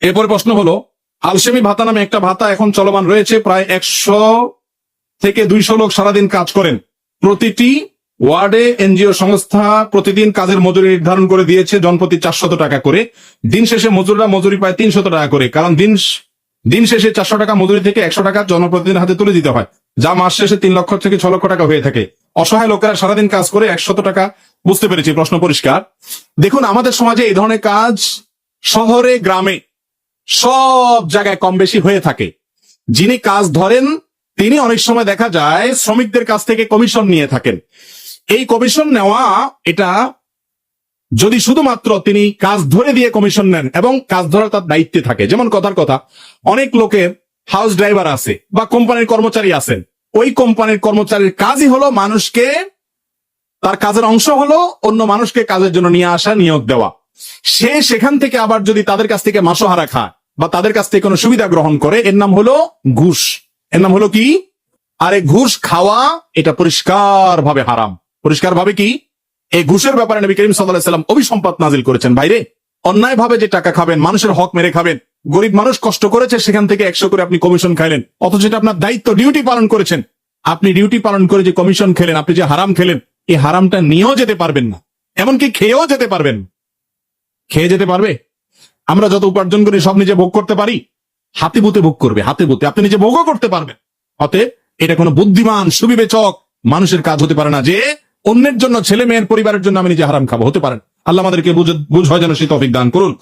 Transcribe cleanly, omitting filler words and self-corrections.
এরপরে প্রশ্ন হলো, আলসেমি ভাতা নামে একটা ভাতা এখন চলমান রয়েছে, প্রায় 100 থেকে 200 লোক সারাদিন কাজ করেন। প্রতিটি ওয়ার্ডে এনজিও সংস্থা প্রতিদিন কাজের মজুরি নির্ধারণ করে দিয়েছে জনপ্রতি 400 টাকা করে। দিন শেষে মজুররা মজুরি পায় 300 টাকা করে, কারণ দিন শেষে 400 টাকা মজুরি থেকে 100 টাকা জনপ্রতিনিধির হাতে তুলে দিতে হয়, যা মাস শেষে 3 লক্ষ থেকে 6 লক্ষ টাকা হয়ে থাকে। অসহায় লোকেরা সারাদিন কাজ করে 100 টাকা। বুঝতে পেরেছি, প্রশ্ন পরিষ্কার। দেখুন, আমাদের সমাজে এই ধরনের কাজ শহরে গ্রামে সব জায়গায় কম বেশি হয়ে থাকে। যিনি কাজ ধরেন তিনি অনেক সময় দেখা যায় শ্রমিকদের কাছ থেকে কমিশন নিয়ে থাকেন। এই কমিশন নেওয়া, এটা যদি শুধুমাত্র তিনি কাজ ধরে দিয়ে কমিশন নেন এবং কাজ ধরা তার দায়িত্বে থাকে, যেমন কথার কথা, অনেক লোকের হাউস ড্রাইভার আছে বা কোম্পানির কর্মচারী আছেন। ওই কোম্পানির কর্মচারীর কাজই হলো মানুষকে, তার কাজের অংশ হলো অন্য মানুষকে কাজের জন্য নিয়ে আসা, নিয়োগ দেওয়া। সে সেখান থেকে আবার যদি তাদের কাছ থেকে মাসোহারা খায় বা তাদের কাছ থেকে কোনো সুবিধা গ্রহণ করে, এর নাম হলো ঘুষ। এর নাম হলো কি? আরে ঘুষ খাওয়া এটা পরিষ্কার ভাবে হারাম। পরিষ্কার ভাবে কি? এই ঘুষের ব্যাপারে নবী করিম সাল্লাল্লাহু আলাইহি ওয়াসাল্লাম অভিসম্পাত নাজিল করেছেন। বাইরে অন্যায় ভাবে যে টাকা খাবেন, মানুষের হক মেরে খাবেন, গরিব মানুষ কষ্ট করেছে সেখান থেকে 100 করে আপনি কমিশন খাইলেন, অথচ এটা আপনার দায়িত্ব, ডিউটি পালন করেছেন। আপনি ডিউটি পালন করে যে কমিশন খেলেন, আপনি যে হারাম খেলেন, এই হারামটা নিয়েও যেতে পারবেন না, এমনকি খেয়েও যেতে পারবেন। খেয়ে যেতে পারবে? আমরা যত উপার্জন করি সব নিজে ভোগ করতে পারি? হাতে বুতে ভোগ করবে, হাতে বুতে আপনি নিজে ভোগও করতে পারবেন। অতএব এটা কোনো বুদ্ধিমান সুবিবেচক মানুষের কাজ হতে পারে না যে অন্যের জন্য, ছেলে মেয়ের পরিবারের জন্য আমি নিজে হারাম খাবো। হতে পারেন। আল্লাহ আমাদেরকে বুঝ হয় যেন সে তৌফিক দান করুন।